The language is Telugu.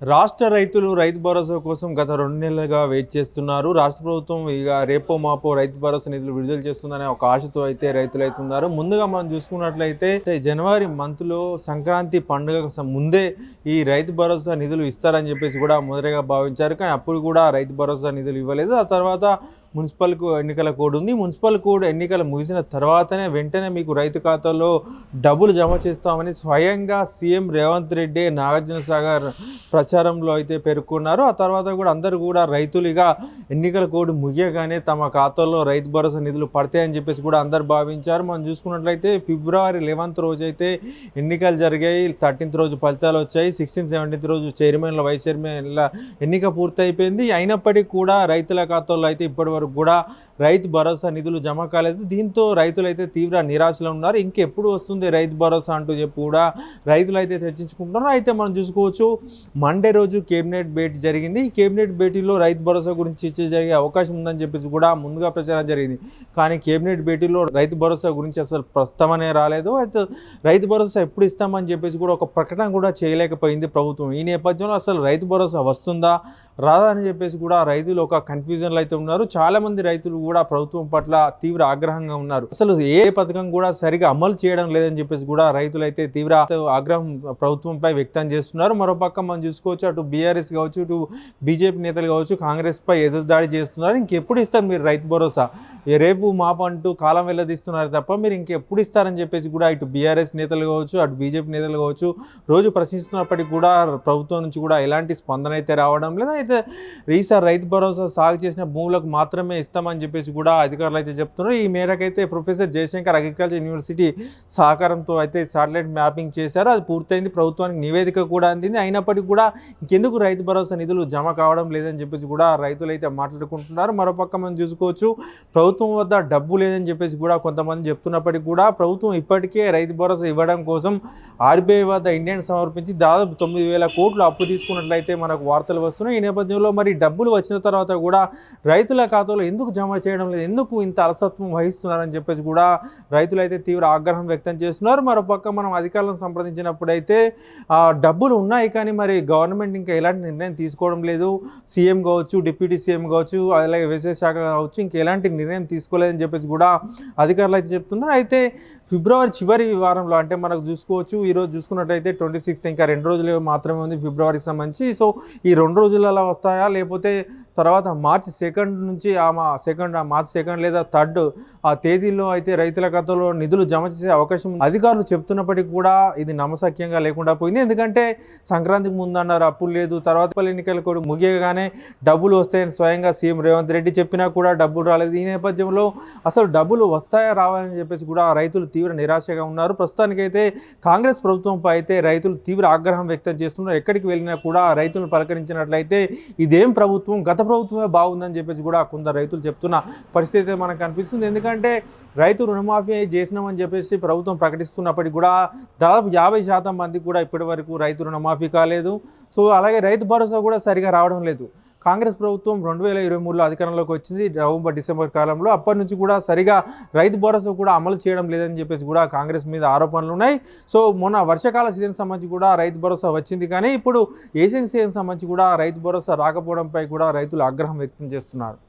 రాష్ట్ర రైతులు రైతు భరోసా కోసం గత 2 నెలలుగా వెయిట్ చేస్తున్నారు. రాష్ట్ర ప్రభుత్వం ఇక రేపో మాపో రైతు భరోసా నిధులు విడుదల చేస్తుందనే ఒక ఆశతో అయితే రైతులైతున్నారు. ముందుగా మనం చూసుకున్నట్లయితే జనవరి మంత్లో సంక్రాంతి పండుగ ముందే ఈ రైతు భరోసా నిధులు ఇస్తారని చెప్పేసి కూడా మొదటగా భావించారు. కానీ అప్పుడు కూడా రైతు భరోసా నిధులు ఇవ్వలేదు. ఆ తర్వాత మున్సిపల్ ఎన్నికల కోడ్ ఉంది. మున్సిపల్ కోడ్ ఎన్నికలు ముగిసిన తర్వాతనే వెంటనే మీకు రైతు ఖాతాలో డబ్బులు జమ చేస్తామని స్వయంగా సీఎం రేవంత్ రెడ్డి నాగార్జునసాగర్ ప్రచారంలో అయితే పేర్కొన్నారు. ఆ తర్వాత కూడా అందరూ కూడా రైతులుగా ఎన్నికల కోడ్ ముగియగానే తమ ఖాతాల్లో రైతు భరోసా నిధులు పడతాయని చెప్పేసి కూడా అందరు భావించారు. మనం చూసుకున్నట్లయితే ఫిబ్రవరి 11th రోజు అయితే ఎన్నికలు జరిగాయి. 13th రోజు ఫలితాలు వచ్చాయి. 16th 17th రోజు చైర్మన్ల వైస్ చైర్మన్ల ఎన్నిక పూర్తయిపోయింది. అయినప్పటికీ కూడా రైతుల ఖాతాల్లో అయితే ఇప్పటి వరకు కూడా రైతు భరోసా నిధులు జమ కాలేదు. దీంతో రైతులైతే తీవ్ర నిరాశలో ఉన్నారు. ఇంకెప్పుడు వస్తుంది రైతు భరోసా అంటూ చెప్పి కూడా రైతులు అయితే చర్చించుకుంటున్నారు. అయితే మనం చూసుకోవచ్చు, మండే రోజు కేబినెట్ భేటీ జరిగింది. ఈ కేబినెట్ భేటీలో రైతు భరోసా గురించి చర్చ జరిగే అవకాశం ఉందని చెప్పేసి కూడా ముందుగా ప్రచారం జరిగింది. కానీ కేబినెట్ భేటీలో రైతు భరోసా గురించి అసలు ప్రస్తావనే రాలేదు. అయితే రైతు భరోసా ఎప్పుడు ఇస్తామని చెప్పేసి కూడా ఒక ప్రకటన కూడా చేయలేకపోయింది ప్రభుత్వం. ఈ నేపథ్యంలో అసలు రైతు భరోసా వస్తుందా రాదా అని చెప్పేసి కూడా రైతులు ఒక కన్ఫ్యూజన్లో అయితే ఉన్నారు. చాలామంది రైతులు కూడా ప్రభుత్వం పట్ల తీవ్ర ఆగ్రహంగా ఉన్నారు. అసలు ఏ పథకం కూడా సరిగా అమలు చేయడం లేదని చెప్పేసి కూడా రైతులు అయితే తీవ్ర ఆగ్రహం ప్రభుత్వంపై వ్యక్తం చేస్తున్నారు. మరోపక్క మనం చూసుకోవచ్చు, అటు బీఆర్ఎస్ కావచ్చు, ఇటు బీజేపీ నేతలు కావచ్చు కాంగ్రెస్పై ఎదురుదాడి చేస్తున్నారు. ఇంకెప్పుడు ఇస్తారు మీరు రైతు భరోసా? రేపు మాపు అంటూ కాలం వెళ్ళదీస్తున్నారు తప్ప మీరు ఇంకెప్పుడు ఇస్తారని చెప్పేసి కూడా ఇటు బీఆర్ఎస్ నేతలు కావచ్చు, అటు బీజేపీ నేతలు కావచ్చు రోజు ప్రశ్నిస్తున్నప్పటికీ కూడా ప్రభుత్వం నుంచి కూడా ఎలాంటి స్పందన అయితే రావడం లేదు. అయితే ఈసారి రైతు భరోసా సాగు చేసిన భూములకు మాత్రమే ఇస్తామని చెప్పేసి కూడా అధికారులు అయితే చెప్తున్నారు. ఈ మేరకైతే ప్రొఫెసర్ జయశంకర్ అగ్రికల్చర్ యూనివర్సిటీ సహకారంతో అయితే శాటిలైట్ మ్యాపింగ్ చేశారు. అది పూర్తయింది. ప్రభుత్వానికి నివేదిక కూడా అందింది. అయినప్పటికీ కూడా ఇంకెందుకు రైతు భరోసా నిధులు జమ కావడం లేదని చెప్పేసి కూడా రైతులు అయితే మాట్లాడుకుంటున్నారు. మరోపక్క మనం చూసుకోవచ్చు, ప్రభుత్వం వద్ద డబ్బు లేదని చెప్పేసి కూడా కొంతమంది చెప్తున్నప్పటికీ కూడా ప్రభుత్వం ఇప్పటికే రైతు భరోసా ఇవ్వడం కోసం ఆర్బీఐ వద్ద ఇండియన్ సమర్పించి దాదాపు 9,000 కోట్లు అప్పు తీసుకున్నట్లయితే మనకు వార్తలు వస్తున్నాయి. ఈ నేపథ్యంలో మరి డబ్బులు వచ్చిన తర్వాత కూడా రైతుల ఖాతాలో ఎందుకు జమ చేయడం లేదు, ఎందుకు ఇంత అలసత్వం వహిస్తున్నారని చెప్పేసి కూడా రైతులు అయితే తీవ్ర ఆగ్రహం వ్యక్తం చేస్తున్నారు. మరోపక్క మనం అధికారులను సంప్రదించినప్పుడైతే డబ్బులు ఉన్నాయి కానీ మరి గవర్నమెంట్ ఇంకా ఎలాంటి నిర్ణయం తీసుకోవడం లేదు. సీఎం కావచ్చు, డిప్యూటీ సీఎం కావచ్చు, అలాగే వ్యవసాయ శాఖ కావచ్చు ఇంకా ఎలాంటి నిర్ణయం తీసుకోలేదని చెప్పేసి కూడా అధికారులు అయితే చెప్తున్నారు. అయితే ఫిబ్రవరి చివరి వారంలో అంటే మనకు చూసుకోవచ్చు, ఈరోజు చూసుకున్నట్టయితే 26th ఇంకా 2 రోజులు మాత్రమే ఉంది ఫిబ్రవరికి సంబంధించి. సో ఈ 2 రోజులలో వస్తాయా లేకపోతే తర్వాత మార్చి 2nd నుంచి మార్చి 2nd లేదా 3rd ఆ తేదీల్లో అయితే రైతుల ఖాతాలో నిధులు జమ చేసే అవకాశం ఉంది. అధికారులు చెప్తున్నప్పటికీ కూడా ఇది నమ్మశక్యంగా లేకుండా పోయింది. ఎందుకంటే సంక్రాంతికి ముందు అన్నారు అప్పులు లేదు, తర్వాత ఎన్నికలు కూడా ముగియగానే డబ్బులు వస్తాయని స్వయంగా సీఎం రేవంత్ రెడ్డి చెప్పినా కూడా డబ్బులు రాలేదు. ఈ నేపథ్యంలో అసలు డబ్బులు వస్తాయా రావాలని చెప్పేసి కూడా రైతులు తీవ్ర నిరాశగా ఉన్నారు. ప్రస్తుతానికైతే కాంగ్రెస్ ప్రభుత్వంపై అయితే రైతులు తీవ్ర ఆగ్రహం వ్యక్తం చేస్తున్నారు. ఎక్కడికి వెళ్ళినా కూడా రైతులను పలకరించినట్లయితే ఇదేం ప్రభుత్వం, గత ప్రభుత్వమే బాగుందని చెప్పేసి కూడా కొందరు రైతులు చెప్తున్న పరిస్థితి మనకు కనిపిస్తుంది. ఎందుకంటే రైతు రుణమాఫీ చేసినామని చెప్పేసి ప్రభుత్వం ప్రకటిస్తున్నప్పటికీ కూడా దాదాపు 50% మందికి కూడా ఇప్పటి వరకు రైతు రుణమాఫీ కాలేదు. సో అలాగే రైతు భరోసా కూడా సరిగా రావడం లేదు. కాంగ్రెస్ ప్రభుత్వం 2023లో అధికారంలోకి వచ్చింది నవంబర్ డిసెంబర్ కాలంలో. అప్పటి నుంచి కూడా సరిగా రైతు భరోసా కూడా అమలు చేయడం లేదని చెప్పేసి కూడా కాంగ్రెస్ మీద ఆరోపణలు ఉన్నాయి. సో మొన్న వర్షాకాల సీజన్ సంబంధించి కూడా రైతు భరోసా వచ్చింది కానీ ఇప్పుడు ఏషియన్ సీజన్ సంబంధించి కూడా రైతు భరోసా రాకపోవడంపై కూడా రైతులు ఆగ్రహం వ్యక్తం చేస్తున్నారు.